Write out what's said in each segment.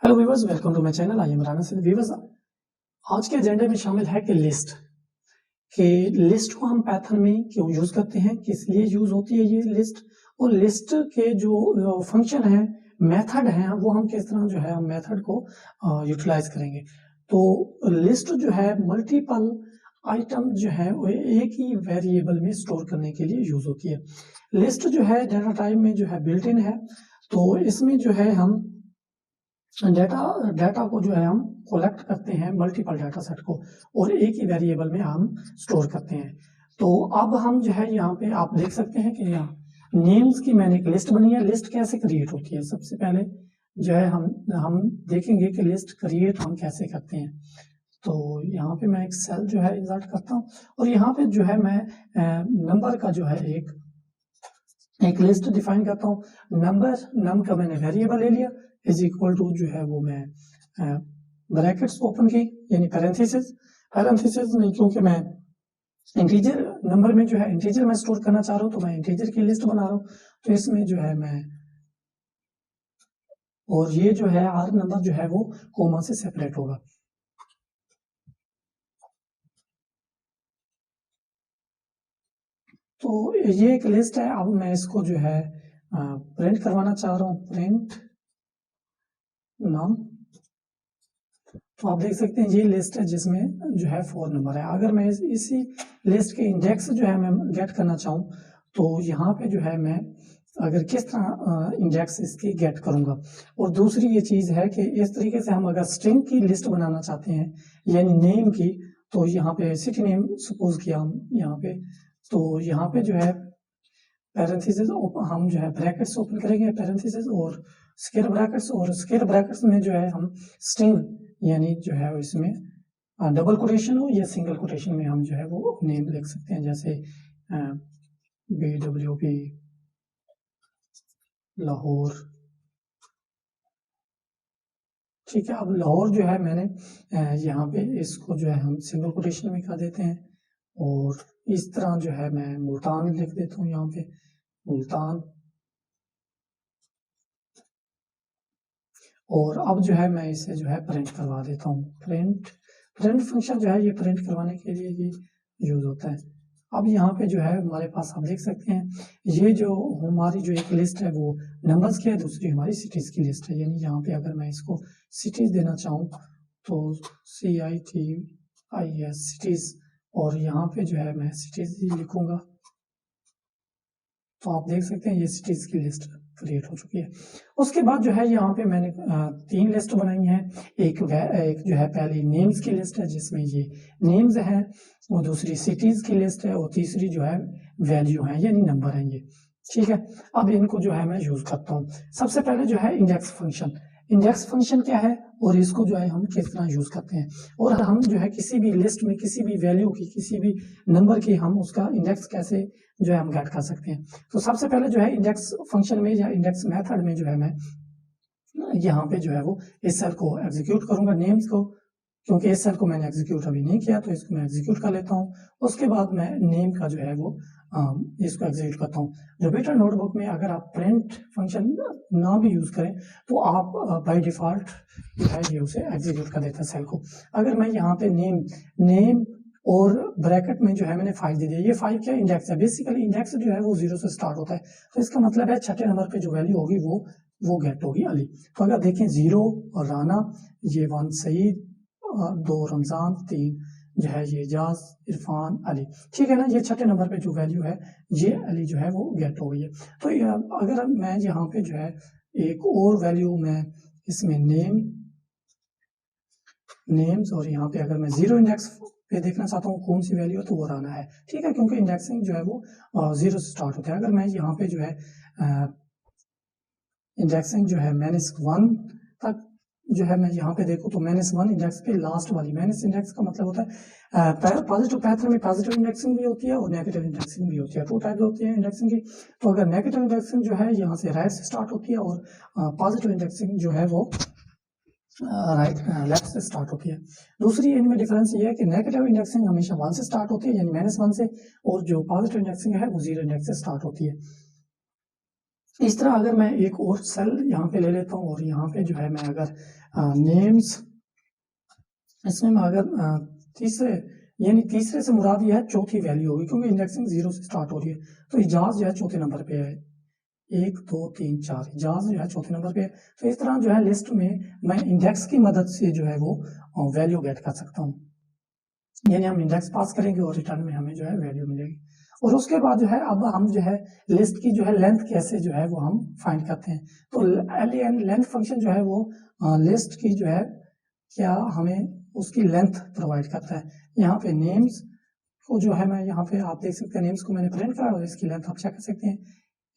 Hello viewers, welcome to my channel. I am Rana Singh. Viewers, आज के एजेंडे में शामिल है कि लिस्ट को हम पाइथन में क्यों यूज करते हैं, किस लिए यूज होती है ये लिस्ट, और लिस्ट के जो फंक्शन है, मेथड है, वो हम किस तरह जो है हम मेथड को यूटिलाइज करेंगे। तो लिस्ट जो है मल्टीपल आइटम जो है वो एक ही वेरिएबल में स्टोर करने के लिए यूज होती है। लिस्ट जो है डाटा टाइप में जो है बिल्ट इन है, तो इसमें जो है हम डाटा को जो है हम कलेक्ट करते हैं, मल्टीपल डाटा सेट को, और एक ही वेरिएबल में हम स्टोर करते हैं। तो अब हम जो है यहाँ पे आप देख सकते हैं कि यहाँ नेम्स की मैंने एक लिस्ट बनी है। लिस्ट कैसे क्रिएट होती है, सबसे पहले जो है हम देखेंगे कि लिस्ट क्रिएट हम कैसे करते हैं। तो यहाँ पे मैं एक सेल जो है इंसर्ट करता हूँ, और यहाँ पे जो है मैं नंबर का जो है एक लिस्ट डिफाइन करता हूँ। नम का मैंने वेरिएबल ले लिया, इज इक्वल टू जो है वो मैं ब्रैकेट्स ओपन की, यानी पैरेंथेसिस नहीं, क्योंकि मैं इंटीजर नंबर में जो है इंटीजर मैं स्टोर करना चाह रहा हूँ, तो मैं इंटीजर की लिस्ट बना रहा हूँ। तो इसमें जो है मैं, और ये जो है हर नंबर जो है वो कोमा से सेपरेट होगा। तो ये एक लिस्ट है। अब मैं इसको जो है प्रिंट करवाना चाह रहा हूँ, प्रिंट नाम। तो आप देख सकते हैं ये लिस्ट है जिसमें जो है 4 नंबर है। अगर मैं इसी लिस्ट के इंडेक्स जो है मैं गेट करना चाहूँ, तो यहाँ पे जो है मैं अगर किस तरह इंडेक्स इसकी गेट करूंगा। और दूसरी ये चीज है कि इस तरीके से हम अगर स्ट्रिंग की लिस्ट बनाना चाहते हैं, यानी नेम की, तो यहाँ पे सिटी नेम सपोज किया हम यहाँ पे, तो यहाँ पे जो है पैरेंथेसिस हम जो है ब्रैकेट्स ओपन करेंगे, पैरेंथेसिस और स्क्वायर ब्रैकेट्स, और स्क्वायर ब्रैकेट्स में जो है हम स्ट्रिंग यानी जो है इसमें डबल कोटेशन हो या सिंगल कोटेशन में हम जो है वो नेम लिख सकते हैं, जैसे BWP लाहौर। ठीक है, अब लाहौर जो है मैंने यहाँ पे इसको जो है हम सिंगल कोटेशन में कर देते हैं, और इस तरह जो है मैं मुल्तान लिख देता हूँ यहाँ पे, मुल्तान। और अब जो है मैं इसे जो है प्रिंट करवा देता हूँ। प्रिंट फंक्शन जो है ये प्रिंट करवाने के लिए ये यूज होता है। अब यहाँ पे जो है हमारे पास आप देख सकते हैं, ये जो हमारी जो एक लिस्ट है वो नंबर्स की है, दूसरी हमारी सिटीज की लिस्ट है। यानी यहाँ पे अगर मैं इसको सिटीज देना चाहूँ तो CITIS सिटीज, और यहाँ पे जो है मैं सिटीज लिखूंगा, तो आप देख सकते हैं ये सिटीज की लिस्ट क्रिएट हो चुकी है। उसके बाद जो है यहाँ पे मैंने 3 लिस्ट बनाई हैं। एक जो है पहली नेम्स की लिस्ट है जिसमें ये नेम्स हैं, और दूसरी सिटीज की लिस्ट है, और तीसरी जो है वैल्यू है यानी नंबर है ये। ठीक है, अब इनको जो है मैं यूज करता हूँ। सबसे पहले जो है इंडेक्स फंक्शन क्या है, और इसको जो है हम किस तरह यूज करते हैं, और हम जो है किसी भी लिस्ट में किसी भी वैल्यू की, किसी भी नंबर की हम उसका इंडेक्स कैसे जो है हम गेट कर सकते हैं। तो सबसे पहले जो है इंडेक्स फंक्शन में या इंडेक्स मेथड में जो है मैं यहाँ पे जो है वो इस सेल को एग्जीक्यूट करूंगा, नेम्स को, क्योंकि इस सेल को मैंने एग्जीक्यूट अभी नहीं किया, तो इसको मैं एग्जीक्यूट कर लेता हूँ। उसके बाद मैं नेम का जो है वो इसको एग्जीक्यूट करता हूँ। जुपिटर नोटबुक में अगर आप प्रिंट फंक्शन ना भी यूज करें, तो आप बाय डिफॉल्ट जो है ये उसे एग्जीक्यूट कर देता है सेल को। अगर मैं यहाँ पे नेम और ब्रैकेट में जो है मैंने 5 दे दिया, ये 5 क्या इंडेक्स है। बेसिकली इंडेक्स जो है वो 0 से स्टार्ट होता है, तो इसका मतलब है छठे नंबर पे जो वैल्यू होगी वो गेट होगी अली। तो अगर देखें 0 और राना, ये 1 सईद, 2 रमजान, 3 जो है ये जाज, इरफान, अली। ठीक है ना, ये छठे नंबर पे जो वैल्यू है ये अली जो है वो गेट हो गई है। तो अगर मैं यहाँ पे जो है एक और वैल्यू मैं इसमें नेम्स, और यहाँ पे अगर मैं 0 इंडेक्स पे देखना चाहता हूँ कौन सी वैल्यू है, तो वो राना है। ठीक है, क्योंकि इंडेक्सिंग जो है वो 0 से स्टार्ट होता है। अगर मैं यहाँ पे जो है इंडेक्सिंग जो है -1 तक जो है मैं यहाँ पे देखूँ, तो -1 इंडेक्स पे लास्ट वाली, माइनस इंडेक्स का मतलब होता है पॉजिटिव पैथर्न में पॉजिटिव इंडेक्सिंग भी होती है और नेगेटिव इंडेक्सिंग भी होती है। 2 टाइप होती है इंडेक्सिंग की। तो अगर नेगेटिव इंडेक्सिंग जो है यहाँ से राइट से स्टार्ट होती है, और पॉजिटिव इंडेक्सिंग जो है वो राइट लेफ्ट से स्टार्ट होती है। दूसरी इनमें डिफरेंस ये है कि नेगेटिव इंडेक्सिंग हमेशा 1 से स्टार्ट होती है, यानी -1 से, और जो पॉजिटिव इंडेक्सिंग है वो 0 इंडेक्स से स्टार्ट होती है। इस तरह अगर मैं एक और सेल यहाँ पे ले लेता हूँ और यहाँ पे जो है मैं अगर नेम्स, इसमें मैं अगर तीसरे, यानी तीसरे से मुराद यह है चौथी वैल्यू होगी, क्योंकि इंडेक्सिंग 0 से स्टार्ट हो रही है। तो इजाज जो है चौथे नंबर पे है, 1 2 3 4, इजाज जो है चौथे नंबर पे है। तो इस तरह जो है लिस्ट में मैं इंडेक्स की मदद से जो है वो वैल्यू गेट कर सकता हूँ, यानी हम इंडेक्स पास करेंगे और रिटर्न में हमें जो है वैल्यू मिलेगी। और उसके बाद जो है अब हम जो है लिस्ट की जो है लेंथ कैसे जो है वो हम फाइंड करते हैं। तो len लेंथ फंक्शन जो है वो लिस्ट की जो है क्या हमें उसकी लेंथ प्रोवाइड करता है। यहाँ पे नेम्स को जो है मैं यहाँ पे आप देख सकते हैं नेम्स को मैंने प्रिंट करा और इसकी लेंथ आप चेक कर सकते हैं।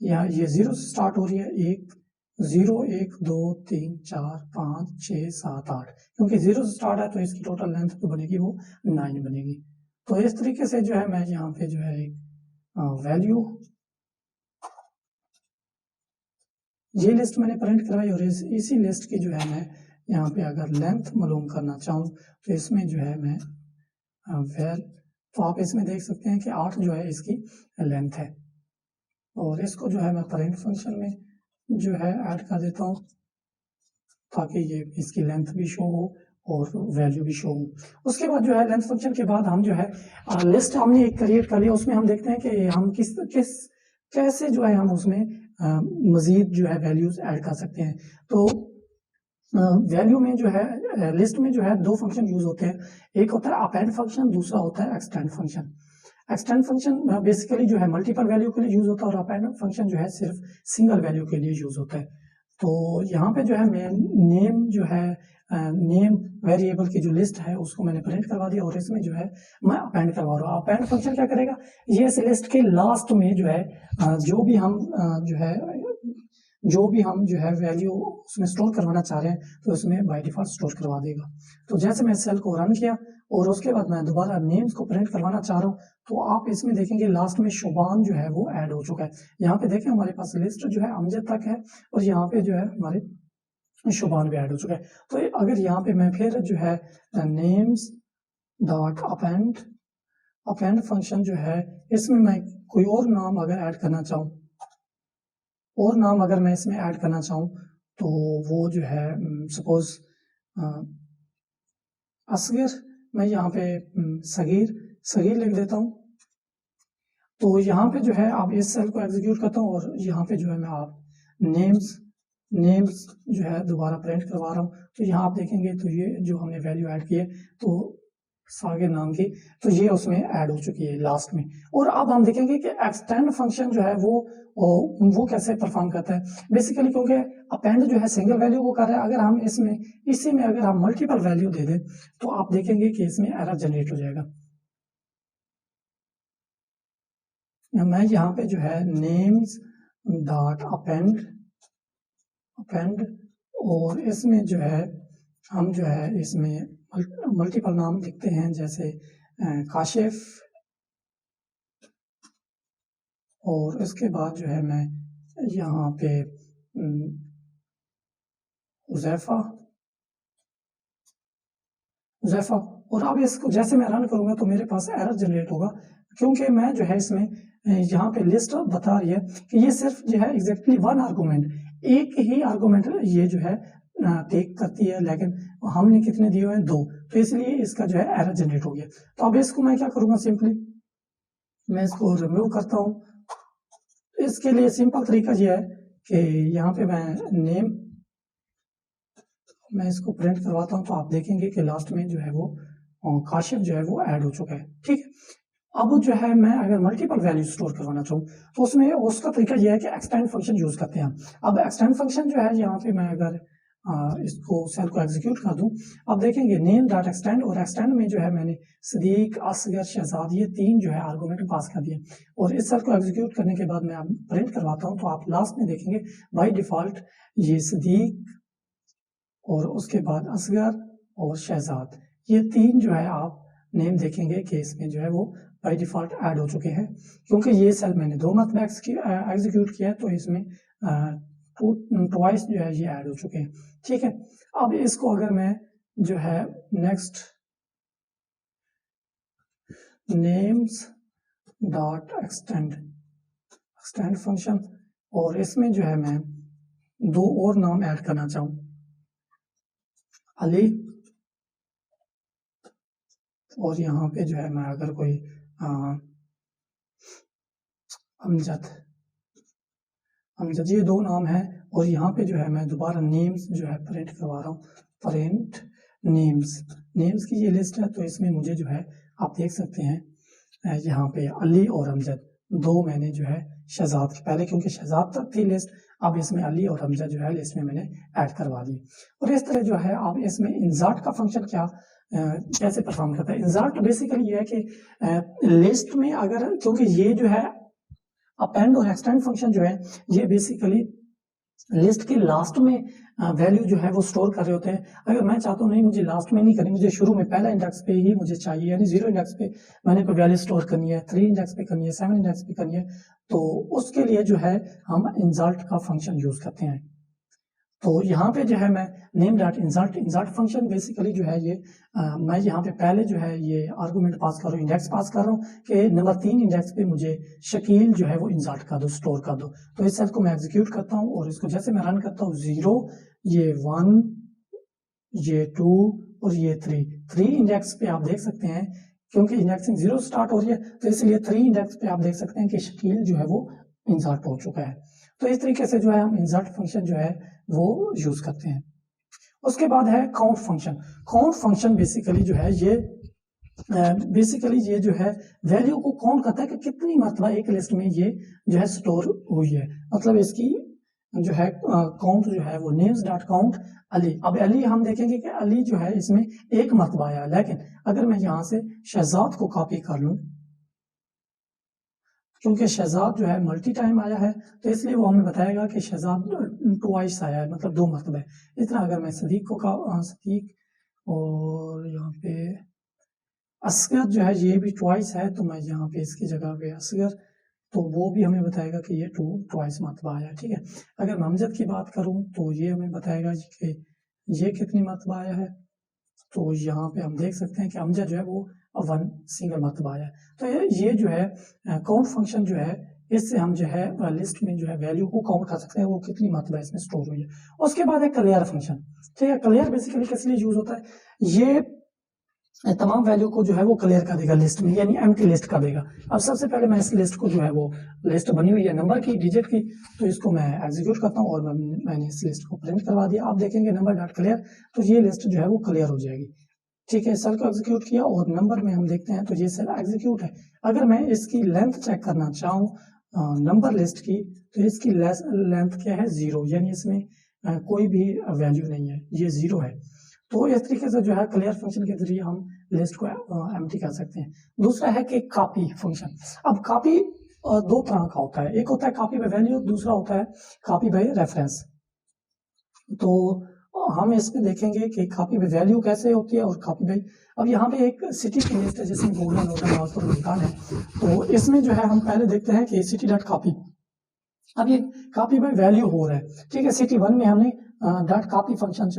यहाँ ये 0 से स्टार्ट हो रही है, 1 0 1 2 3 4 5 6 7 8, क्योंकि 0 से स्टार्ट है तो इसकी टोटल लेंथ जो बनेगी वो 9 बनेगी। तो इस तरीके से जो है मैं यहाँ पे जो है एक वैल्यू, ये लिस्ट मैंने प्रिंट कराई और इसी लिस्ट की जो है मैं यहाँ पे अगर लेंथ मालूम करना चाहूँ तो इसमें जो है मैं वेल, तो आप इसमें देख सकते हैं कि 8 जो है इसकी लेंथ है, और इसको जो है मैं प्रिंट फंक्शन में जो है ऐड कर देता हूँ ताकि ये इसकी लेंथ भी शो हो और वैल्यू भी शो हो। उसके बाद जो है लेंथ फंक्शन के बाद हम जो है लिस्ट हमने एक क्रिएट कर लिया, उसमें हम देखते हैं कि हम किस कैसे जो है हम उसमें मजीद जो है वैल्यूज ऐड कर सकते हैं। तो वैल्यू में जो है लिस्ट में जो है दो फंक्शन यूज होते हैं, एक होता है अपेंड फंक्शन, दूसरा होता है extend function. Extend function basically जो है मल्टीपल वैल्यू के लिए यूज होता है और अपेंड फंक्शन जो है सिर्फ सिंगल वैल्यू के लिए यूज होता है। तो यहाँ पे जो है मैं नेम जो है नेम वेरिएबल की जो लिस्ट है उसको मैंने प्रिंट करवा दिया और इसमें जो है मैं अपेंड करवा रहा हूँ। अपेंड फंक्शन क्या करेगा, ये इस लिस्ट के लास्ट में जो है जो भी हम जो है वैल्यू उसमें स्टोर करवाना चाह रहे हैं तो उसमें बाय डिफॉल्ट स्टोर करवा देगा। तो जैसे मैं सेल को रन किया और उसके बाद मैं दोबारा नेम्स को प्रिंट करवाना चाह रहा हूँ तो आप इसमें देखेंगे लास्ट में शुबान जो है वो ऐड हो चुका है। यहाँ पे देखें हमारे पास लिस्ट जो है अमजद तक है और यहाँ पे जो है हमारे शुबान भी ऐड हो चुका है। तो अगर यहाँ पे मैं फिर जो है नेम्स डॉट अपेंड फंक्शन जो है इसमें मैं कोई और नाम अगर ऐड करना चाहूँ, और नाम अगर मैं इसमें ऐड करना चाहूँ तो वो जो है सपोज असगर, मैं यहाँ पे सगीर लिख देता हूँ। तो यहाँ पे जो है आप इस सेल को एग्जीक्यूट करता हूँ और यहाँ पे जो है मैं आप नेम्स जो है दोबारा प्रिंट करवा रहा हूँ। तो यहाँ आप देखेंगे तो ये जो हमने वैल्यू ऐड की है तो सागिर नाम की, तो ये उसमें ऐड हो चुकी है लास्ट में। और अब हम देखेंगे कि एक्सटेंड फंक्शन जो है वो कैसे परफॉर्म करता है। बेसिकली क्योंकि अपेंड जो है सिंगल वैल्यू को कर रहा है, अगर हम इसी में अगर हम मल्टीपल वैल्यू दे दें तो आप देखेंगे कि इसमें एरर जनरेट हो जाएगा। मैं यहाँ पे जो है नेम्स डॉट अपेंड और इसमें जो है हम जो है इसमें मल्टीपल नाम लिखते हैं, जैसे काशिफ, और इसके बाद जो है मैं यहाँ पे हुज़ैफा, और अब इसको जैसे मैं रन करूंगा तो मेरे पास एरर जनरेट होगा, क्योंकि मैं जो है इसमें यहाँ पे लिस्ट बता रही है कि ये सिर्फ जो है एग्जैक्टली वन आर्गूमेंट, एक ही आर्गूमेंट ये जो है टेक करती है, लेकिन हमने कितने दिए हुए हैं, 2, तो इसलिए इसका जो है एरर जनरेट हो गया। तो अब इसको मैं क्या करूंगा, सिंपली मैं इसको रिमूव करता हूँ। इसके लिए सिंपल तरीका ये है कि यहाँ पे मैं इसको प्रिंट करवाता हूँ तो आप देखेंगे कि लास्ट में जो है वो काशिफ जो है वो ऐड हो चुका है। ठीक है, अब जो है मैं अगर मल्टीपल वैल्यू स्टोर करवाना चाहूँ तो उसमें उसका तरीका यह है कि एक्सटेंड फंक्शन यूज करते हैं। अब एक्सटेंड फंक्शन जो है यहाँ पे मैं अगर इसको सेल को एग्जीक्यूट कर दूं, अब देखेंगे नेम डॉट एक्सटेंड, और एक्सटेंड में जो है मैंने सदीक, असगर, शहजाद ये 3 जो है आर्गूमेंट पास कर दिए। और इस सेल को एग्जीक्यूट करने के बाद मैं अब प्रिंट करवाता हूँ तो आप लास्ट में देखेंगे बाई डिफॉल्ट ये सदीक और उसके बाद असगर और शहजाद, ये 3 जो है आप नेम देखेंगे कि इसमें जो है वो बाई डिफॉल्ट ऐड हो चुके हैं, क्योंकि ये सेल मैंने 2 मरतबा एग्जीक्यूट किया तो इसमें ट्वाइस जो है ये ऐड हो चुके हैं। ठीक है, अब इसको अगर मैं जो है next names dot extend function, और इसमें जो है मैं दो और नाम ऐड करना चाहूँ, अली और यहाँ पे जो है मैं अगर कोई अमजद, ये दो नाम है। और यहाँ पे जो है मैं दोबारा नेम्स जो है प्रिंट करवा रहा हूँ, प्रिंट नेम्स की ये लिस्ट है। तो इसमें मुझे जो है आप देख सकते हैं यहाँ पे अली और अमजद दो मैंने जो है शहजाद के पहले, क्योंकि शहजाद तक थी लिस्ट, अब इसमें अली और अमजद जो है लिस्ट में मैंने ऐड करवा दी। और इस तरह जो है आप इसमें इंसर्ट का फंक्शन कैसे परफॉर्म करता है। इंसर्ट बेसिकली ये है कि लिस्ट में अगर, क्योंकि ये जो है अपेंड और एक्सटेंड फंक्शन जो है ये बेसिकली लिस्ट के लास्ट में वैल्यू जो है वो स्टोर कर रहे होते हैं। अगर मैं चाहता हूँ नहीं मुझे लास्ट में नहीं करनी, मुझे शुरू में पहला इंडेक्स पे ही मुझे चाहिए, यानी 0 इंडेक्स पे मैंने कोई वैल्यू स्टोर करनी है, 3 इंडेक्स पे करनी है, 7 इंडेक्स पे करनी है, तो उसके लिए जो है हम इंसर्ट का फंक्शन यूज करते हैं। तो यहाँ पे जो है मैं name dot insert function basically जो है ये मैं यहाँ पे पहले जो है ये आर्गुमेंट पास कर रहा हूँ, इंडेक्स पास कर रहा हूँ कि नंबर 3 इंडेक्स पे मुझे शकील जो है वो इंसर्ट कर दो, स्टोर कर दो। तो इस सेल को मैं एग्जीक्यूट करता हूँ और इसको जैसे मैं रन करता हूँ 0, ये 1, ये 2 और ये 3 इंडेक्स पे आप देख सकते हैं, क्योंकि इंडेक्सिंग 0 स्टार्ट हो रही है तो इसलिए 3 इंडेक्स पे आप देख सकते हैं कि शकील जो है वो इंसर्ट हो चुका है। तो इस तरीके से जो है हम इंसर्ट फंक्शन जो है वो यूज करते हैं। उसके बाद है काउंट फंक्शन बेसिकली जो है ये जो है वैल्यू को काउंट करता है कि कितनी मरतबा एक लिस्ट में ये जो है स्टोर हुई है। मतलब इसकी जो है काउंट जो है वो नेम्स डॉट काउंट अली। अब अली हम देखेंगे कि अली जो है इसमें एक मरतबा आया, लेकिन अगर मैं यहाँ से शहजाद को कॉपी कर लूँ, क्योंकि शहजाद जो है मल्टी टाइम आया है तो इसलिए वो हमें बताएगा कि शहजाद ट्वाइस आया है, मतलब 2 मरतबा है। इस तरह अगर मैं सदीक को सदीक और यहाँ पे असगर जो है ये भी ट्वाइस है, तो मैं यहाँ पे इसकी जगह पे असगर, तो वो भी हमें बताएगा कि ये ट्वाइस मरतबा आया। ठीक है, अगर मैं अमजद की बात करूँ तो ये हमें बताएगा कि ये कितनी मरतबा आया है। तो यहाँ पे हम देख सकते हैं कि अमजद जो है वो 1 सिंगल मरतबा आया है। तो ये जो है काउंट फंक्शन जो है इससे हम जो है लिस्ट में जो है वैल्यू को काउंट कर सकते हैं वो कितनी मरतबा इसमें स्टोर हुई है। उसके बाद है क्लियर फंक्शन। ठीक है, क्लियर बेसिकली किस लिए यूज होता है, ये तमाम वैल्यू को जो है वो क्लियर कर देगा लिस्ट में, यानी एम्प्टी लिस्ट कर देगा। अब सबसे पहले मैं इस लिस्ट को जो है वो लिस्ट बनी हुई है नंबर की, डिजिट की, तो इसको मैं एग्जीक्यूट करता हूँ और मैंने इस लिस्ट को प्रिंट करवा दिया। आप देखेंगे नंबर डॉट क्लियर, तो ये लिस्ट जो है वो क्लियर हो जाएगी। ठीक है, सेल को एग्जीक्यूट किया और नंबर में हम देखते हैं तो ये सेल एग्जीक्यूट है। अगर मैं इसकी लेंथ चेक करना चाहूँ नंबर लिस्ट की, तो इसकी लेंथ क्या है 0, यानी इसमें कोई भी वैल्यू नहीं है, ये 0 है। तो इस तरीके से जो है क्लियर फंक्शन के जरिए हम लिस्ट को एम्प्टी कर सकते हैं। दूसरा है कि कॉपी फंक्शन। अब कॉपी 2 तरह का होता है, एक होता है कॉपी बाय वैल्यू, दूसरा होता है कॉपी बाय रेफरेंस। तो हम इसमें देखेंगे कि कॉपी बाय वैल्यू कैसे होती है और कॉपी बाय, अब यहाँ पे एक सिटी की लिस्ट है जिसमें गूगल और मुल्तान है, तो इसमें जो है हम पहले देखते हैं कि सिटी डॉट कॉपी, अब ये कॉपी बाय वैल्यू हो रहा है। ठीक है, सिटी 1 में हमने डॉट कॉपी फंक्शन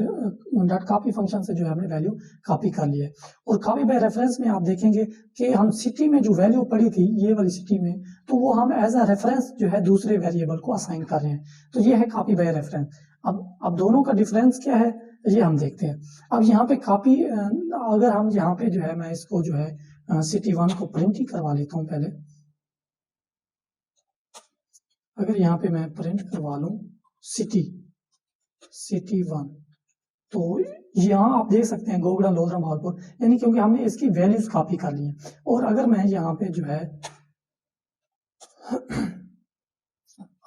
से जो है हमने वैल्यू कॉपी कर ली है। और कॉपी बाय रेफरेंस में आप देखेंगे कि हम सिटी में जो वैल्यू पड़ी थी ये वाली सिटी में, तो वो हम एज अ रेफरेंस जो है दूसरे वेरिएबल को असाइन कर रहे हैं, तो ये है कॉपी बाय रेफरेंस। अब दोनों का डिफरेंस क्या है ये हम देखते हैं। अब यहाँ पे कॉपी, अगर हम यहाँ पे जो है मैं इसको जो है सिटी 1 को प्रिंट ही करवा लेता हूँ पहले। अगर यहाँ पे मैं प्रिंट करवा लूं सिटी 1, तो यहाँ आप देख सकते हैं गोगड़ा लोधरा भावलपुर, यानी क्योंकि हमने इसकी वैल्यूज कॉपी कर ली है। और अगर मैं यहाँ पे जो है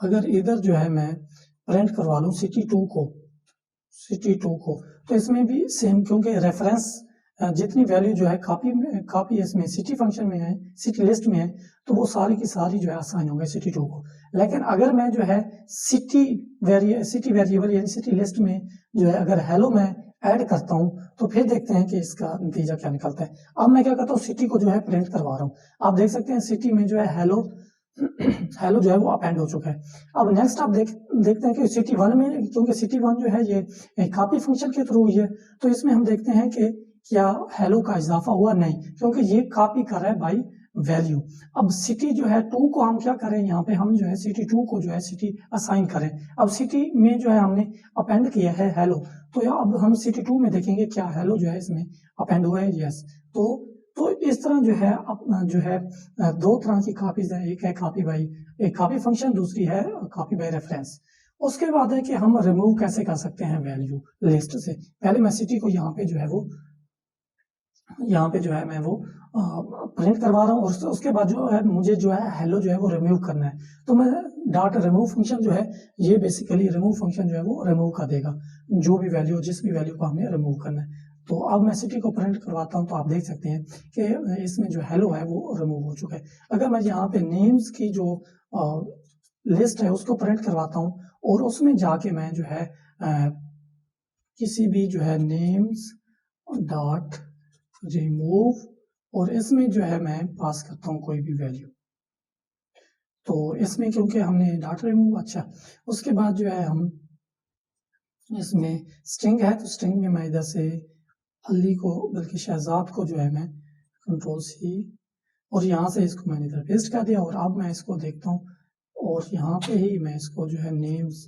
अगर इधर जो है मैं प्रिंट करवा लूं सिटी 2 को, तो इसमें भी सेम, क्योंकि रेफरेंस जितनी वैल्यू जो है कॉपी इसमें सिटी फंक्शन में है, सिटी लिस्ट में है, तो वो सारी की सारी जो है असाइन होंगे सिटी 2 को। लेकिन अगर मैं जो है सिटी वेरिएबल यानी सिटी लिस्ट में जो है अगर हेलो मैं ऐड करता हूँ, तो फिर देखते हैं कि इसका नतीजा क्या निकलता है। अब मैं क्या करता हूँ, सिटी को जो है प्रिंट करवा रहा हूँ। आप देख सकते हैं सिटी में जो है हेलो जो है वो अपेंड हो चुका है। अब नेक्स्ट आप देखते हैं कि सिटी 1 में, क्योंकि सिटी 1 जो है ये कॉपी फंक्शन के थ्रू हुई है, तो इसमें हम देखते हैं कि क्या हेलो का इजाफा हुआ, नहीं, क्योंकि ये कॉपी कर रहा है बाई वैल्यू। अब सिटी जो है 2 को हम क्या करें, यहाँ पे हम जो है सिटी 2 को जो है सिटी असाइन करें। अब सिटी में जो है हमने अपेंड किया है हेलो, तो अब हम सिटी 2 में देखेंगे क्या हेलो जो है इसमें अपेंड हुआ है, यस। तो इस तरह जो है अपना जो है दो तरह की कॉपीज है, एक है कॉपी बाई, एक कॉपी फंक्शन, दूसरी है कॉपी बाई रेफरेंस। उसके बाद है कि हम रिमूव कैसे कर सकते हैं वैल्यू लिस्ट से। पहले मैं सिटी को यहाँ पे जो है वो यहाँ पे जो है मैं वो प्रिंट करवा रहा हूँ, और उसके बाद जो है मुझे जो है हेलो जो है वो रिमूव करना है। तो मैं डॉट रिमूव फंक्शन जो है ये बेसिकली रिमूव फंक्शन जो है वो रिमूव कर देगा जो भी वैल्यू, जिस भी वैल्यू को हमने रिमूव करना है। तो अब मैं सिटी को प्रिंट करवाता हूँ, तो आप देख सकते हैं कि इसमें जो हेलो है वो रिमूव हो चुका है। अगर मैं यहाँ पे नेम्स की जो लिस्ट है उसको प्रिंट करवाता हूँ, और उसमें जाके मैं जो है किसी भी जो है नेम्स डॉट रिमूव, और इसमें जो है मैं पास करता हूँ कोई भी वैल्यू। तो इसमें क्योंकि हमने डाटा रिमूव, अच्छा उसके बाद जो है हम इसमें स्ट्रिंग है, तो स्ट्रिंग में मैं इधर से अली को, बल्कि शहजाद को जो है मैं कंट्रोल सी, और यहाँ से इसको मैंने इधर पेस्ट कर दिया। और अब मैं इसको देखता हूँ, और यहाँ पे ही मैं इसको जो है नेम्स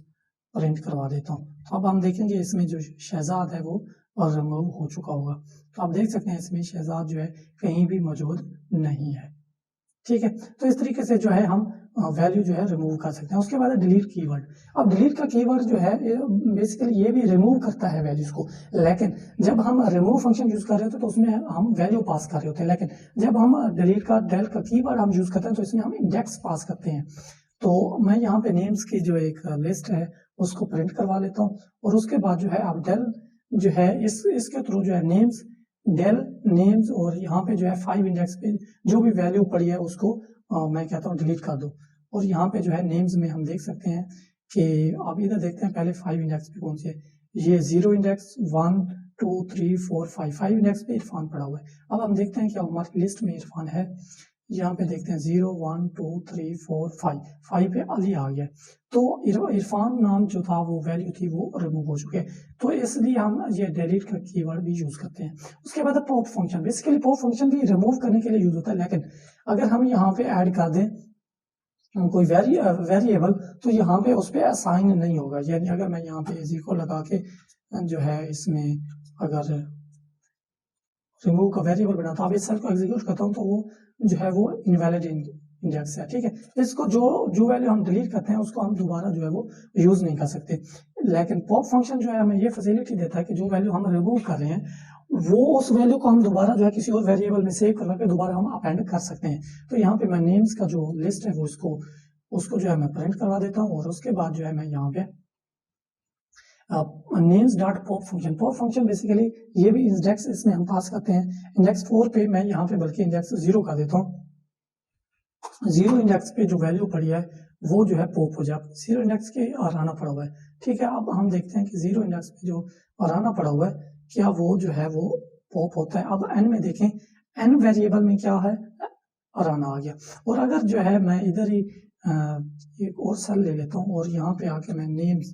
प्रिंट करवा देता हूँ। तो अब हम देखेंगे इसमें जो शहजाद है वो रिमूव हो चुका होगा। तो आप देख सकते हैं इसमें शहजाद जो है कहीं भी मौजूद नहीं है। ठीक है, तो इस तरीके से जो है हम वैल्यू जो है रिमूव कर सकते हैं। उसके बाद है डिलीट कीवर्ड। अब डिलीट का कीवर्ड जो है बेसिकली ये भी रिमूव करता है वैल्यूज को, लेकिन जब हम रिमूव फंक्शन यूज कर रहे होते हैं तो उसमें हम वैल्यू पास कर रहे होते हैं, लेकिन जब हम डिलीट का डेल का कीवर्ड हम यूज करते हैं तो इसमें हम इंडेक्स पास करते हैं। तो मैं यहाँ पे नेम्स की जो एक लिस्ट है उसको प्रिंट करवा लेता हूँ, और उसके बाद जो है आप डेल जो है इसके थ्रू जो है नेम्स डेल नेम्स, और यहाँ पे जो है 5 इंडेक्स पे जो भी वैल्यू पड़ी है उसको मैं कहता हूँ डिलीट कर दो। और यहाँ पे जो है नेम्स में हम देख सकते हैं कि आप इधर देखते हैं पहले 5 इंडेक्स पे कौन सी है, ये 0 इंडेक्स 1 2 3 4 5 इंडेक्स पे इरफान पड़ा हुआ है। अब हम देखते हैं कि हमारी लिस्ट में इरफान है, यहाँ पे देखते हैं 0 1 2 3 4 5 पे अली आ गया। तो इरफान नाम जो था वो वैल्यू थी वो रिमूव हो चुके, तो इसलिए हम ये डिलीट का कीवर्ड भी यूज करते हैं। उसके बाद pop function, basically pop function भी रिमूव करने के लिए यूज होता है, लेकिन अगर हम यहाँ पे ऐड कर दें कोई वेरिएबल तो यहाँ पे उस पर असाइन नहीं होगा। यानी अगर मैं यहाँ पे इजी को लगा के जो है इसमें अगर रिमूव का वेरिएबल बनाता हूँ, अब इस सेल को एग्जीक्यूट करता हूँ तो वो जो है वो इनवैलिड इंडेक्स है। ठीक है, इसको जो वैल्यू हम डिलीट करते हैं उसको हम दोबारा जो है वो यूज नहीं कर सकते। लेकिन पॉप फंक्शन जो है हमें ये फैसिलिटी देता है कि जो वैल्यू हम रिमूव कर रहे हैं वो उस वैल्यू को हम दोबारा जो है किसी और वेरिएबल में सेव करके दोबारा हम अपेंड कर सकते हैं। तो यहाँ पे मैं नेम्स का जो लिस्ट है वो उसको जो है मैं प्रिंट करवा देता हूँ, और उसके बाद जो है मैं यहाँ पे names dot pop function basically ये भी इंडेक्स इसमें हम पास करते हैं। इंडेक्स 4 पे मैं यहाँ पे बल्कि इंडेक्स 0 कर देता हूँ। 0 इंडेक्स पे जो वैल्यू पड़ी है वो जो है पॉप हो जाए, 0 इंडेक्स के आराना पड़ा हुआ है। ठीक है, अब हम देखते हैं कि 0 इंडेक्स पे जो आराना पड़ा हुआ है क्या वो जो है वो पॉप होता है। अब एन में देखें, एन वेरिएबल में क्या है, आराना आ गया। और अगर जो है मैं इधर ही एक और सेल ले लेता हूँ और यहाँ पे आके मैं नेम्स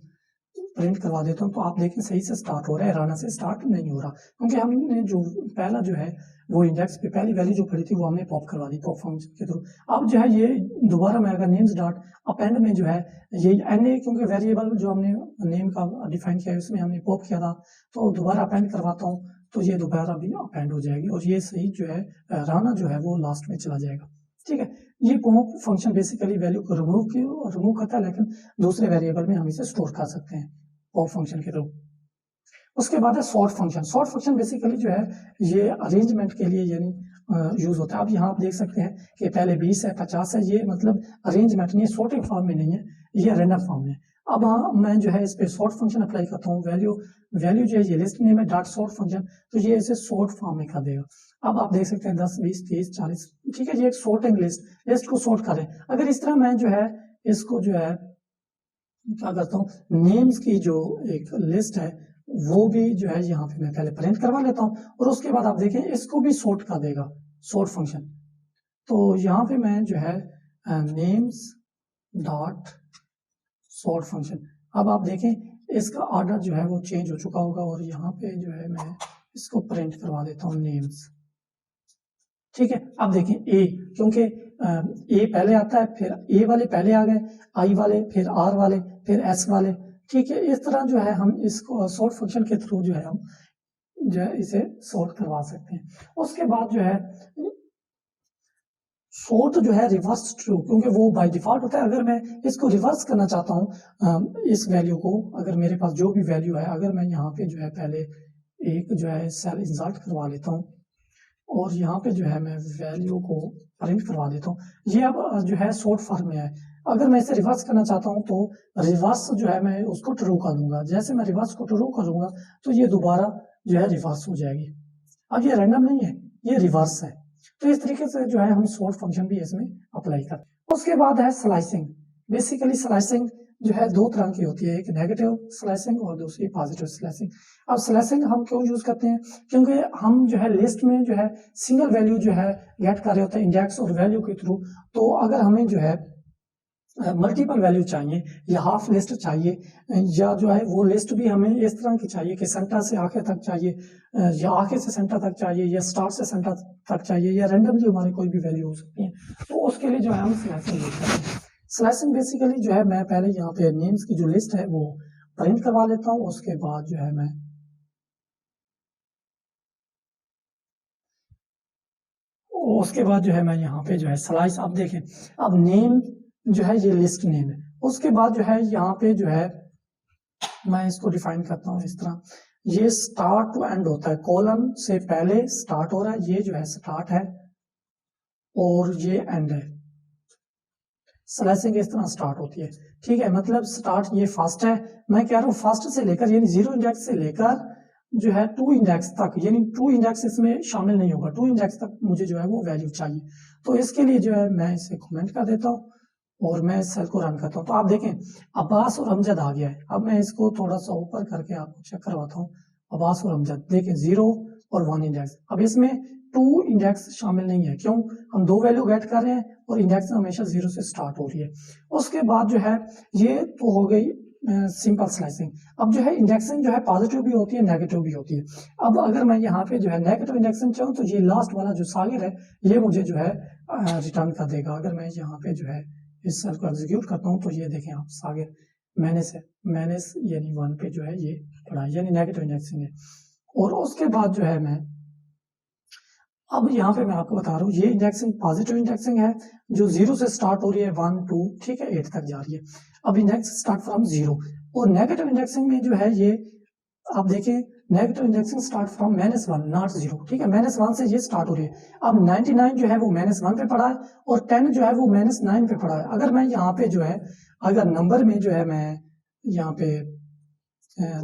प्रिंट करवा देता हूँ, तो आप देखें सही से स्टार्ट हो रहा है, राना से स्टार्ट नहीं हो रहा, क्योंकि हमने जो पहला जो है वो इंडेक्स पे पहली वैल्यू जो पड़ी थी वो हमने पॉप करवा दी पॉप फंक्शन के थ्रू। अब जो है ये दोबारा मैं अगर नेम्स डॉट अपेंड में जो है ये एन ए, क्योंकि वेरिएबल जो हमने नेम का डिफाइन किया है उसमें हमने पॉप किया था, तो दोबारा अपेंड करवाता हूँ तो ये दोबारा भी अपेंड हो जाएगी, और ये सही जो है राना जो है वो लास्ट में चला जाएगा। ठीक है, ये पॉप फंक्शन बेसिकली वैल्यू को रिमूव करता है, लेकिन दूसरे वेरिएबल में हम इसे स्टोर कर सकते हैं पॉप फंक्शन के थ्रू। उसके बाद है सॉर्ट फंक्शन बेसिकली जो है ये अरेंजमेंट के लिए यानी यूज होता है। अब यहाँ आप देख सकते हैं कि पहले 20 है 50 है, ये मतलब अरेंजमेंट नहीं है, सॉर्टिंग फॉर्म में नहीं है, ये रैंडम फॉर्म में। अब मैं जो है इस पे सॉर्ट फंक्शन अप्लाई करता हूँ, वैल्यू जो है ये लिस्ट नेम है डॉट सॉर्ट फंक्शन, तो ये इसे सॉर्ट फॉर्म में कर देगा। अब आप देख सकते हैं 10 20 30 40, ठीक है, ये एक सॉर्टिंग लिस्ट को सॉर्ट करें। अगर इस तरह मैं जो है इसको जो है क्या करता हूँ, नेम्स की जो एक लिस्ट है वो भी जो है यहाँ पे मैं पहले प्रिंट करवा लेता हूँ, और उसके बाद आप देखें इसको भी सॉर्ट कर देगा सॉर्ट फंक्शन। तो यहाँ पे मैं जो है नेम्स डॉट सॉर्ट फंक्शन, अब आप देखें इसका ऑर्डर जो है वो चेंज हो चुका होगा, और यहाँ पे जो है मैं इसको प्रिंट करवा देता हूँ नेम्स। ठीक है। अब देखें ए, क्योंकि ए पहले आता है, फिर ए वाले पहले आ गए, आई वाले, फिर आर वाले, फिर एस वाले, ठीक है। इस तरह जो है हम इसको सॉर्ट फंक्शन के थ्रू जो है हम जो है इसे सॉर्ट करवा सकते हैं। उसके बाद जो है सॉर्ट जो है रिवर्स ट्रू, क्योंकि वो बाय डिफॉल्ट होता है। अगर मैं इसको रिवर्स करना चाहता हूँ इस वैल्यू को, अगर मेरे पास जो भी वैल्यू है, अगर मैं यहाँ पे जो है पहले एक जो है सेल इंसर्ट करवा लेता हूँ और यहाँ पे जो है मैं वैल्यू को प्रिंट करवा देता हूँ, ये अब जो है सॉर्ट फॉर्म में है। अगर मैं इसे रिवर्स करना चाहता हूँ तो रिवर्स जो है मैं उसको ट्रू कर दूंगा। जैसे मैं रिवर्स को ट्रू करूंगा तो ये दोबारा जो है रिवर्स हो जाएगी। अब ये रैंडम नहीं है, ये रिवर्स है। तो इस तरीके से जो है हम सॉर्ट फंक्शन भी इसमें अप्लाई करते हैं। उसके बाद है स्लाइसिंग। बेसिकली स्लाइसिंग जो है दो तरह की होती है, एक नेगेटिव स्लाइसिंग और दूसरी पॉजिटिव स्लाइसिंग। अब स्लाइसिंग हम क्यों यूज करते हैं, क्योंकि हम जो है लिस्ट में जो है सिंगल वैल्यू जो है गेट कर रहे होते हैं इंडेक्स और वैल्यू के थ्रू। तो अगर हमें जो है मल्टीपल वैल्यू चाहिए या हाफ लिस्ट चाहिए, या जो है वो लिस्ट भी हमें इस तरह की चाहिए कि सेंटर से आखिर तक चाहिए, या आखिर से सेंटर तक चाहिए, या स्टार्ट से सेंटर तक चाहिए, या रैंडमली हमारी कोई भी वैल्यू हो सकती है, तो उसके लिए जो है हम स्लाइसिंग यूज करते हैं। स्लाइसिंग बेसिकली जो है मैं पहले यहाँ पे नेम्स की जो लिस्ट है वो प्रिंट करवा लेता हूँ। उसके बाद जो है मैं यहाँ पे जो है स्लाइस, अब देखें, अब नेम जो है ये लिस्ट नेम है। उसके बाद जो है यहाँ पे जो है मैं इसको डिफाइन करता हूँ इस तरह, ये स्टार्ट टू एंड होता है, कॉलम से पहले स्टार्ट हो रहा है, ये जो है स्टार्ट है और ये एंड है। स्लाइसिंग इस तरह स्टार्ट होती है, ठीक है। मतलब स्टार्ट ये फर्स्ट है, मैं कह रहा हूँ फर्स्ट से लेकर यानी 0 इंडेक्स से लेकर जो है 2 इंडेक्स तक, यानी 2 इंडेक्स इसमें शामिल नहीं होगा, 2 इंडेक्स तक मुझे जो है वो वैल्यू चाहिए। तो इसके लिए जो है मैं इसे कमेंट कर देता हूँ और मैं इस सेल को रन करता हूँ। तो आप देखें अब्बास और अमजद आ गया है। अब मैं इसको थोड़ा सा ऊपर करके आपको चेक करवाता हूँ। अब्बास और अमजद देखें 0 और 1 इंडेक्स। अब इसमें 2 इंडेक्स शामिल नहीं है, क्यों, हम 2 वैल्यू गेट कर रहे हैं और इंडेक्स हमेशा 0 से स्टार्ट हो रही है। उसके बाद जो है ये तो हो गई सिंपल स्लाइसिंग। अब जो है इंडेक्सिंग जो है पॉजिटिव भी होती है, नेगेटिव भी होती है। अब अगर मैं यहाँ पे जो है नेगेटिव इंडेक्सिंग चाहूँ तो ये लास्ट वाला जो सागिर है ये मुझे जो है रिटर्न कर देगा। अगर मैं यहाँ पे जो है इस सेल को एग्जीक्यूट करता हूँ तो ये देखें आप सागिर मैनेस यानी 1 पे जो है ये पड़ा, यानी नेगेटिव इंडेक्सिंग है। और उसके बाद जो है मैं अब यहाँ पे मैं आपको बता रहा हूँ ये इंडेक्सिंग पॉजिटिव इंडेक्सिंग है जो 0 से स्टार्ट हो रही है 1 2 ठीक है 8 तक जा रही है। अब इंडेक्स स्टार्ट फ्रॉम 0। और नेगेटिव इंडेक्सिंग में जो है ये आप देखें negative indexing start from -1 not 0, ठीक है। -1 से ये स्टार्ट हो रही है। अब 99 जो है वो -1 पे पड़ा है और 10 जो है वो -9 पे पड़ा है। अगर मैं यहाँ पे जो है अगर नंबर में जो है मैं यहाँ पे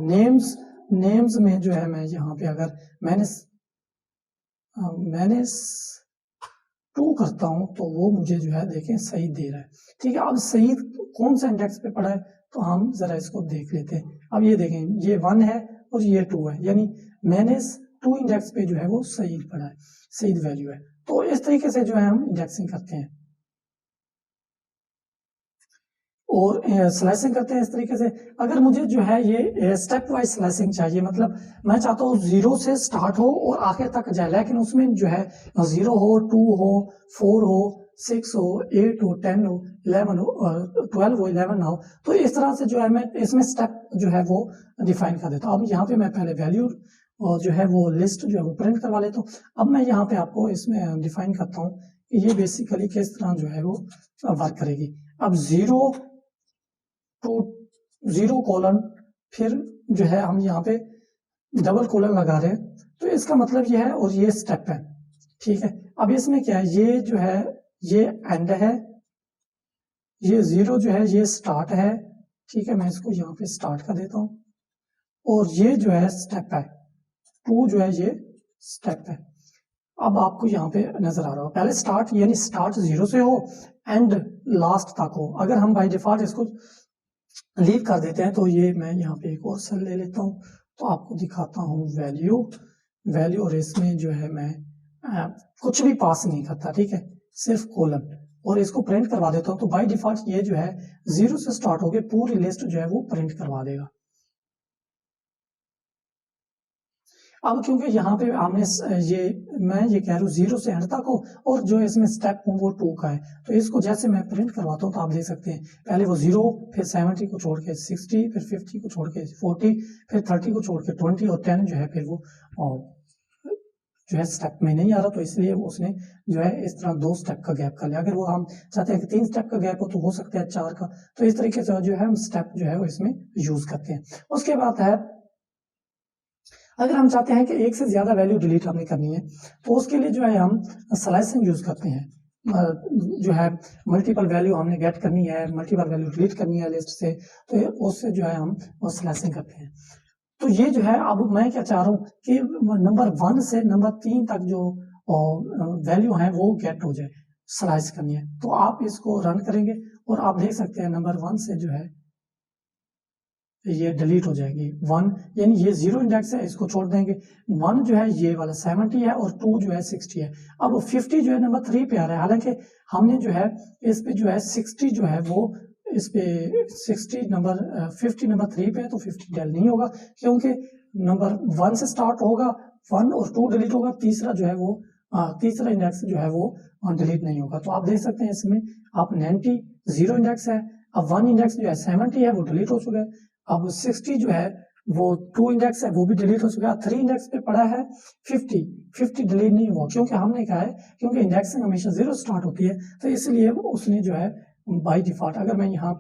नेम्स में जो है मैं यहाँ पे अगर -2 करता हूं तो वो मुझे जो है देखें सईद दे रहा है, ठीक है। अब सईद कौन सा इंडेक्स पे पड़ा है तो हम जरा इसको देख लेते हैं। अब ये देखें ये 1 है और ये 2 है, यानी -2 इंडेक्स पे जो है वो सईद पड़ा है, सईद वैल्यू है। तो इस तरीके से जो है हम इंडेक्सिंग करते हैं और स्लाइसिंग करते हैं इस तरीके से। अगर मुझे जो है ये स्टेप वाइज स्लाइसिंग चाहिए, मतलब मैं चाहता हूँ 0 से स्टार्ट हो और आखिर तक जाए, लेकिन उसमें जो है 0 हो 2 हो 4 हो 6 हो 8 हो 10 हो 11 हो 12 हो 11 हो, तो इस तरह से जो है मैं इसमें स्टेप जो है वो डिफाइन कर देता हूँ। अब यहाँ पे मैं पहले वैल्यू और जो है वो लिस्ट जो है वो प्रिंट करवा लेता हूँ। अब मैं यहाँ पे आपको इसमें डिफाइन करता हूँ कि ये बेसिकली किस तरह जो है वो वर्क करेगी। अब 0 कोलन फिर जो है हम यहाँ पे डबल कोलन लगा रहे हैं, तो इसका मतलब ये है और ये स्टेप है, ठीक है। अब इसमें क्या है, ये जो है ये एंड है, ये 0 जो है ये स्टार्ट है, ठीक है। मैं इसको यहाँ पे स्टार्ट कर देता हूँ और ये जो है स्टेप है, 2 जो है ये स्टेप है। अब आपको यहाँ पे नजर आ रहा हो पहले स्टार्ट यानी स्टार्ट 0 से हो एंड लास्ट तक हो। अगर हम बाय डिफॉल्ट इसको लीव कर देते हैं तो ये मैं यहाँ पे एक और सेल ले लेता हूँ तो आपको दिखाता हूँ वैल्यू और इसमें जो है मैं कुछ भी पास नहीं करता, ठीक है, सिर्फ कोलन, और इसको प्रिंट करवा देता हूँ। तो बाय डिफॉल्ट ये जो है 0 से स्टार्ट होके पूरी लिस्ट जो है वो प्रिंट करवा देगा। अब क्योंकि यहाँ पे हमने ये मैं ये कह रहा हूँ 0 से एंड तक हो और जो इसमें स्टेप वो 2 का है, तो इसको जैसे मैं प्रिंट करवाता हूँ तो आप देख सकते हैं पहले वो 0, फिर 70 को छोड़ के 60, फिर 50 को छोड़ के 40, फिर 30 को छोड़ के 20 और 10 जो है फिर वो जो है स्टेप में नहीं आ रहा, तो इसलिए उसने जो है इस तरह 2 स्टेप का गैप कर लिया। अगर वो हम चाहते हैं कि 3 स्टेप का गैप हो तो हो सकता है 4 का, तो इस तरीके से जो है हम स्टेप जो है वो इसमें यूज करते हैं। उसके बाद है अगर हम चाहते हैं कि एक से ज्यादा वैल्यू डिलीट हमने करनी है तो उसके लिए जो है हम स्लाइसिंग यूज करते हैं। जो है मल्टीपल वैल्यू हमने गेट करनी है, मल्टीपल वैल्यू डिलीट करनी है लिस्ट से, तो उससे जो है हम स्लाइसिंग करते हैं। तो ये जो है अब मैं क्या चाह रहा हूँ कि नंबर 1 से नंबर 3 तक जो वैल्यू है वो गेट हो जाए, स्लाइस करनी है। तो आप इसको रन करेंगे और आप देख सकते हैं नंबर 1 से जो है ये डिलीट हो जाएगी 1, यानी ये 0 इंडेक्स है, इसको छोड़ देंगे। 1 जो है ये वाला 70 है और 2 जो है 60 है। अब 50 जो है नंबर 3 पे आ रहा है, हालांकि हमने जो है इस पे जो है 60 जो है वो इस पे 60 नंबर 50 नंबर 3 पे है, तो 50 डेल नहीं होगा क्योंकि नंबर 1 से स्टार्ट होगा, 1 और 2 डिलीट होगा, तीसरा जो है वो तीसरा इंडेक्स जो है वो डिलीट नहीं होगा। तो आप देख सकते हैं इसमें आप 90 0 इंडेक्स है, अब 1 इंडेक्स जो है 70 है वो डिलीट हो चुका है, अब 60 जो है वो 2 इंडेक्स है वो भी डिलीट हो चुका है, 3 इंडेक्स पे पड़ा है 50 डिलीट नहीं हुआ क्योंकि हमने कहा है क्योंकि इंडेक्सिंग हमेशा 0 स्टार्ट होती है, तो इसलिए उसने जो है बाय डिफॉल्ट, अगर मैं यहाँ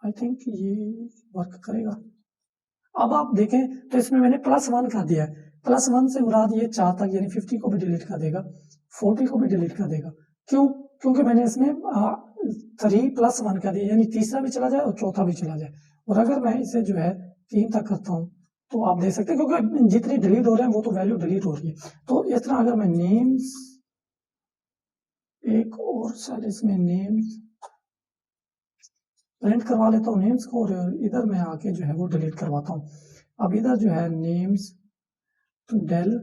आई थिंक ये वर्क करेगा। अब आप देखें तो इसमें मैंने +1 कर दिया है, +1 से मुराद ये 4 तक यानी 50 को भी डिलीट कर देगा, 40 को भी डिलीट कर देगा। क्यों? क्योंकि मैंने इसमें 3+1 कर दिया, यानी तीसरा भी चला जाए और चौथा भी चला जाए। और अगर मैं इसे जो है 3 तक करता हूँ तो आप देख सकते हैं क्योंकि जितनी डिलीट हो रहे हैं वो तो वैल्यू डिलीट हो रही है। तो इस तरह अगर मैं नेम्स एक और सेल इसमें नेम्स प्रिंट करवा लेता हूँ नेम्स को, और इधर मैं आके जो है वो डिलीट करवाता हूँ। अब इधर जो है नेम्स डेल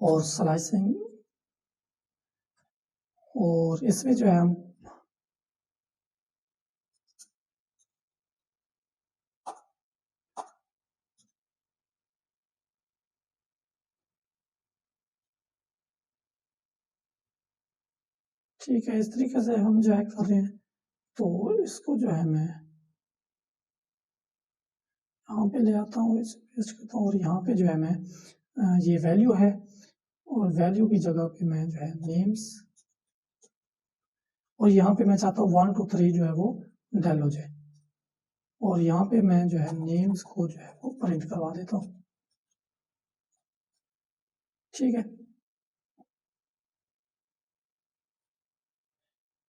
और स्लाइसिंग, और इसमें जो है हम ठीक है इस तरीके से हम जो है कर रहे हैं। तो इसको जो है मैं यहाँ पे ले आता हूँ, इसे पेस्ट करता हूँ और यहाँ पे जो है मैं ये वैल्यू है और वैल्यू की जगह पे मैं जो है नेम्स, और यहाँ पे मैं चाहता हूँ 1 2 3 जो है वो डेल हो जाए, और यहाँ पे मैं जो है नेम्स को जो है वो प्रिंट करवा देता हूँ। ठीक है,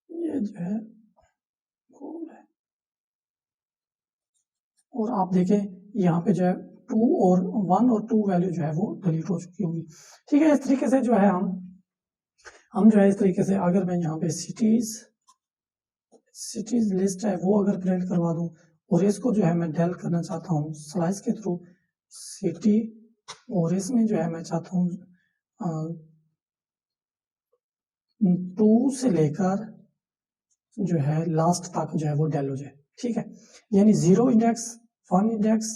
ये जो है और आप देखें यहाँ पे जो है 2 और 1 और 2 वैल्यू जो है वो डिलीट हो चुकी होंगी। ठीक है, इस तरीके से जो है हम जो है इस तरीके से अगर मैं यहाँ पे सिटीज लिस्ट है वो अगर प्रिंट करवा दूं और इसको जो है मैं डेल करना चाहता हूँ स्लाइस के थ्रू सिटी, और इसमें जो है मैं चाहता हूँ 2 से लेकर जो है लास्ट तक जो है वो डेल हो जाए। ठीक है, यानी 0 इंडेक्स 1 इंडेक्स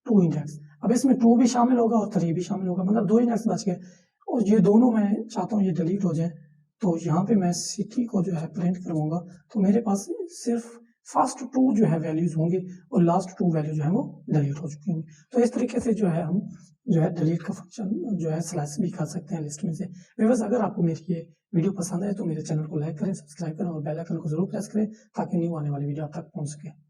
2 इंडेक्स, अब इसमें 2 भी शामिल होगा और 3 भी शामिल होगा, मतलब 2 इंडेक्स बच गए और ये दोनों मैं चाहता हूँ ये डिलीट हो जाए। तो यहाँ पे मैं सिटी को जो है प्रिंट करवाऊंगा तो मेरे पास सिर्फ फर्स्ट 2 जो है वैल्यूज होंगी और लास्ट 2 वैल्यू जो है वो डिलीट हो चुकी होंगी। तो इस तरीके से जो है हम जो है डिलीट का फंक्शन जो है स्लैश भी कर सकते हैं लिस्ट में से। व्यूअर्स, अगर आपको मेरी ये वीडियो पसंद आए तो मेरे चैनल को लाइक करें, सब्सक्राइब करें और बेल आइकन को जरूर प्रेस करें ताकि न्यू आने वाली वीडियो आप तक पहुंच सके।